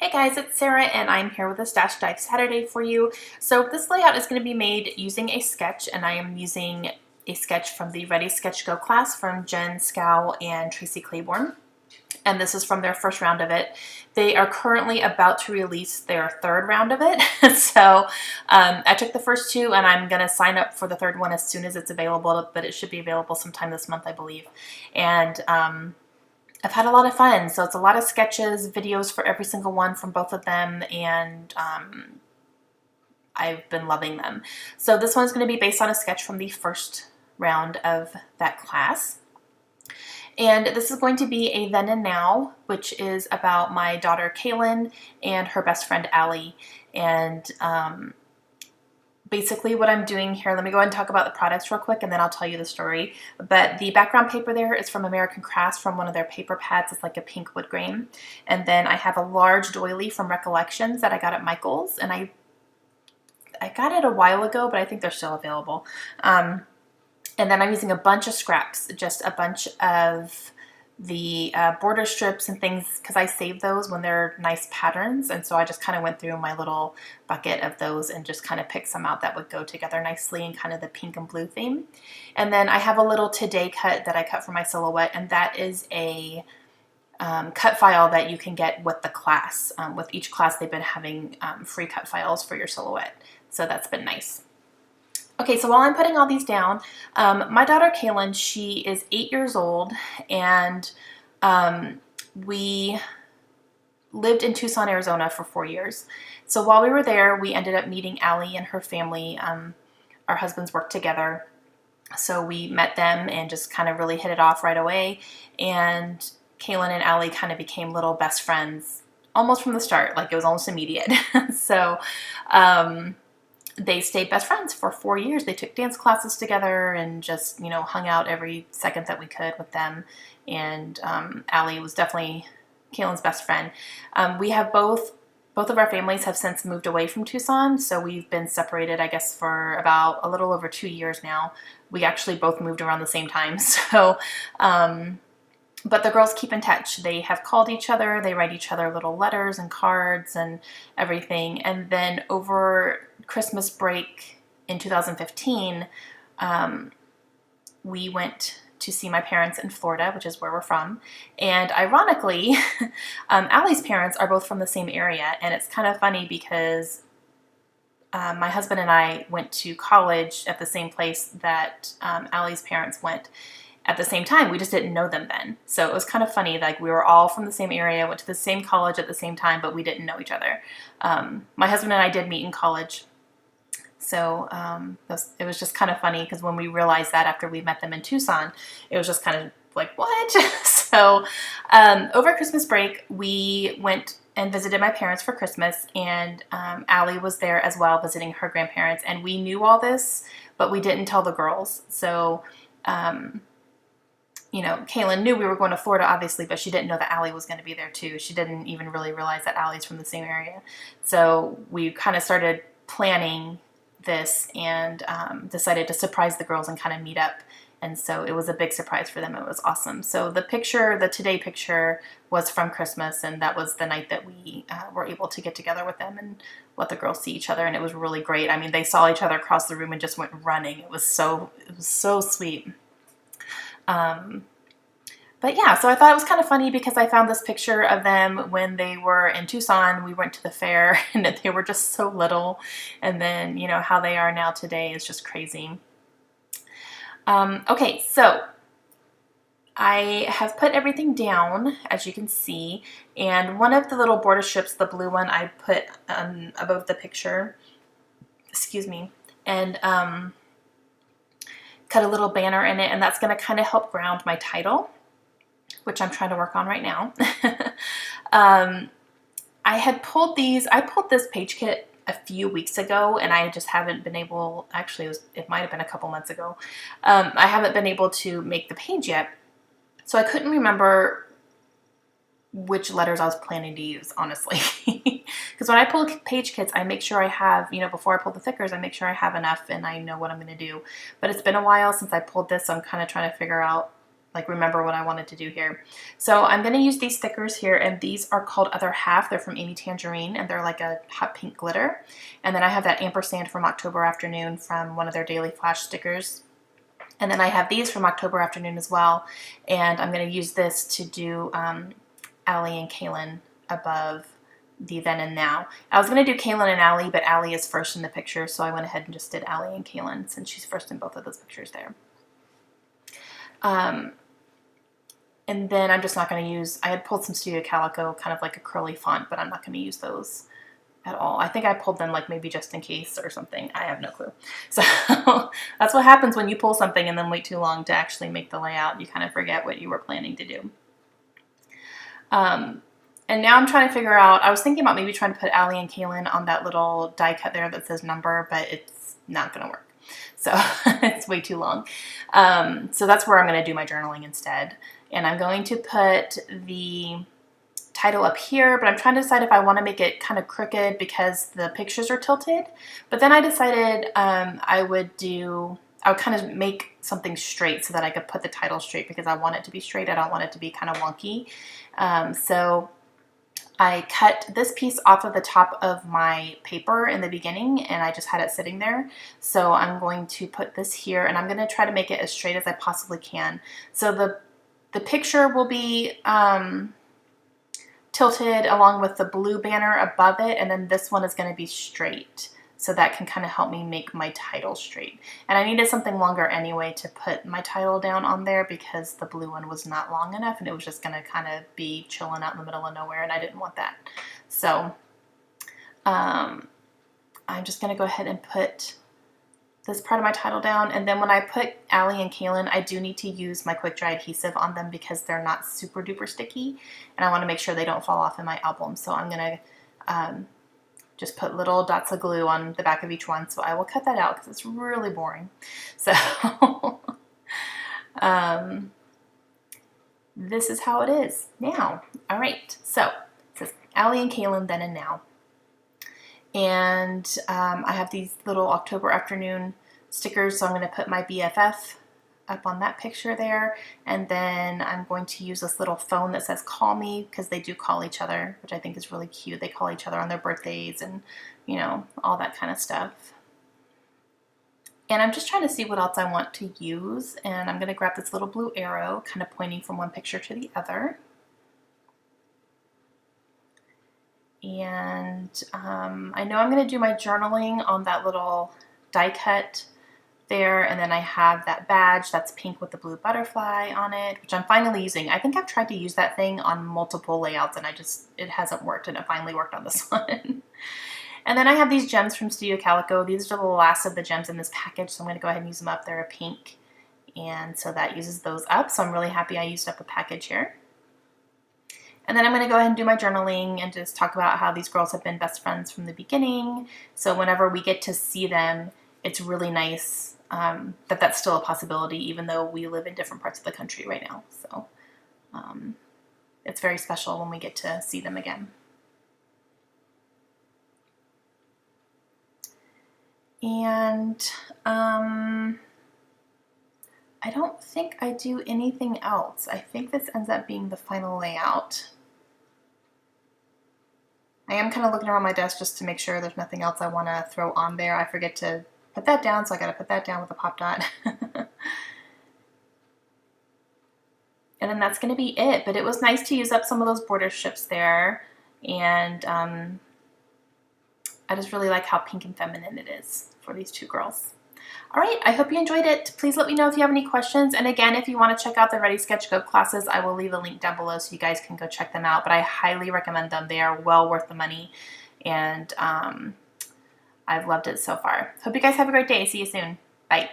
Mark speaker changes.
Speaker 1: Hey guys, it's Sarah and I'm here with a Stash Dive Saturday for you. So this layout is going to be made using a sketch, and I am using a sketch from the Ready Sketch Go class from Jen Scow and Tracy Claiborne. And this is from their first round of it. They are currently about to release their third round of it. So I took the first two and I'm going to sign up for the third one as soon as it's available, but it should be available sometime this month, I believe. And I've had a lot of fun. So it's a lot of sketches, videos for every single one from both of them, and I've been loving them. So this one's going to be based on a sketch from the first round of that class. And this is going to be a then and now, which is about my daughter Kaylin and her best friend Allie. And basically what I'm doing here, let me go ahead and talk about the products real quick and then I'll tell you the story. But the background paper there is from American Crafts, from one of their paper pads. It's like a pink wood grain. And then I have a large doily from Recollections that I got at Michael's, and I got it a while ago, but I think they're still available. And then I'm using a bunch of scraps, just a bunch of the border strips and things, because I save those when they're nice patterns. And so I just kind of went through my little bucket of those and just kind of picked some out that would go together nicely in kind of the pink and blue theme. And then I have a little Today cut that I cut for my silhouette, and that is a cut file that you can get with the class. With each class, they've been having free cut files for your silhouette. So that's been nice. Okay, so while I'm putting all these down, my daughter Kaylin, she is 8 years old, and we lived in Tucson, Arizona for 4 years. So while we were there, we ended up meeting Allie and her family. Our husbands worked together, so we met them and just kind of really hit it off right away. And Kaylin and Allie kind of became little best friends almost from the start, like it was almost immediate. So they stayed best friends for 4 years. They took dance classes together and just, hung out every second that we could with them. And Allie was definitely Kaylin's best friend. We have both of our families have since moved away from Tucson, so we've been separated, I guess, for about a little over 2 years now. We actually both moved around the same time. So, but the girls keep in touch. They have called each other. They write each other little letters and cards and everything. And then over Christmas break in 2015, we went to see my parents in Florida, which is where we're from. And ironically, Allie's parents are both from the same area. And it's kind of funny because my husband and I went to college at the same place that Allie's parents went at the same time. We just didn't know them then. So it was kind of funny, like we were all from the same area, went to the same college at the same time, but we didn't know each other. My husband and I did meet in college. So it was just kind of funny because when we realized that after we met them in Tucson, it was just kind of like, what? So over Christmas break, we went and visited my parents for Christmas, and Allie was there as well, visiting her grandparents. And we knew all this, but we didn't tell the girls. So Kaylin knew we were going to Florida, obviously, but she didn't know that Allie was going to be there too. She didn't even really realize that Allie's from the same area. So we kind of started planning this and decided to surprise the girls and kind of meet up. And so it was a big surprise for them. It was awesome. So the Today picture was from Christmas, and that was the night that we were able to get together with them and let the girls see each other. And it was really great. I mean, they saw each other across the room and just went running. It was so sweet. But yeah, so I thought it was kind of funny because I found this picture of them when they were in Tucson. We went to the fair and they were just so little. And then, how they are now today is just crazy. Okay, so I have put everything down, as you can see. And one of the little border strips, the blue one, I put above the picture. Excuse me. And cut a little banner in it, and that's going to kind of help ground my title, which I'm trying to work on right now. I pulled this page kit a few weeks ago, and I just haven't been able, actually it might have been a couple months ago. I haven't been able to make the page yet, so I couldn't remember which letters I was planning to use, honestly. Because when I pull page kits, I make sure I have, before I pull the thickers, I make sure I have enough and I know what I'm going to do. But it's been a while since I pulled this, so I'm kind of trying to figure out like remember what I wanted to do here. So I'm going to use these stickers here, and these are called Other Half. They're from Amy Tangerine, and they're like a hot pink glitter. And then I have that ampersand from October Afternoon from one of their Daily Flash stickers. And then I have these from October Afternoon as well, and I'm going to use this to do Allie and Kaylin above the then and now. I was going to do Kaylin and Allie, but Allie is first in the picture, so I went ahead and just did Allie and Kaylin since she's first in both of those pictures there. And then I'm just not going to use, I had pulled some Studio Calico, kind of like a curly font, but I'm not going to use those at all. I think I pulled them like maybe just in case or something. I have no clue. So that's what happens when you pull something and then wait too long to actually make the layout. You kind of forget what you were planning to do. And now I'm trying to figure out, I was thinking about maybe trying to put Allie and Kaylin on that little die cut there that says number, but it's not going to work. So it's way too long. So that's where I'm going to do my journaling instead. And I'm going to put the title up here, but I'm trying to decide if I want to make it kind of crooked because the pictures are tilted. But then I decided I would kind of make something straight so that I could put the title straight because I want it to be straight. I don't want it to be kind of wonky. So I cut this piece off of the top of my paper in the beginning, and I just had it sitting there. So I'm going to put this here, and I'm going to try to make it as straight as I possibly can. So the picture will be tilted along with the blue banner above it, and then this one is going to be straight. So that can kind of help me make my title straight. And I needed something longer anyway to put my title down on there because the blue one was not long enough and it was just going to kind of be chilling out in the middle of nowhere, and I didn't want that. So I'm just going to go ahead and put this part of my title down. And then when I put Allie and Kaylin, I do need to use my quick dry adhesive on them because they're not super duper sticky. And I want to make sure they don't fall off in my album. So I'm going to just put little dots of glue on the back of each one. So I will cut that out because it's really boring. So this is how it is now. All right. So it says Allie and Kaylin then and now. And I have these little October Afternoon stickers, so I'm going to put my BFF up on that picture there, and then I'm going to use this little phone that says call me, because they do call each other, which I think is really cute. They call each other on their birthdays and, you know, all that kind of stuff. And I'm just trying to see what else I want to use, and I'm going to grab this little blue arrow kind of pointing from one picture to the other. And I know I'm going to do my journaling on that little die cut there, and then I have that badge that's pink with the blue butterfly on it, which I'm finally using. I think I've tried to use that thing on multiple layouts and it hasn't worked, and it finally worked on this one. And then I have these gems from Studio Calico. These are the last of the gems in this package, so I'm going to go ahead and use them up. They're a pink, and so that uses those up. So I'm really happy I used up a package here. And then I'm going to go ahead and do my journaling and just talk about how these girls have been best friends from the beginning. So whenever we get to see them, it's really nice that that's still a possibility, even though we live in different parts of the country right now. So it's very special when we get to see them again. And I don't think I do anything else. I think this ends up being the final layout. I am kind of looking around my desk just to make sure there's nothing else I want to throw on there. I forget to put that down, so I got to put that down with a pop dot. And then that's going to be it. But it was nice to use up some of those border strips there. And I just really like how pink and feminine it is for these two girls. All right, I hope you enjoyed it. Please let me know if you have any questions. And again, if you want to check out the Ready Sketch Go classes, I will leave a link down below so you guys can go check them out. But I highly recommend them. They are well worth the money. And I've loved it so far. Hope you guys have a great day. See you soon. Bye.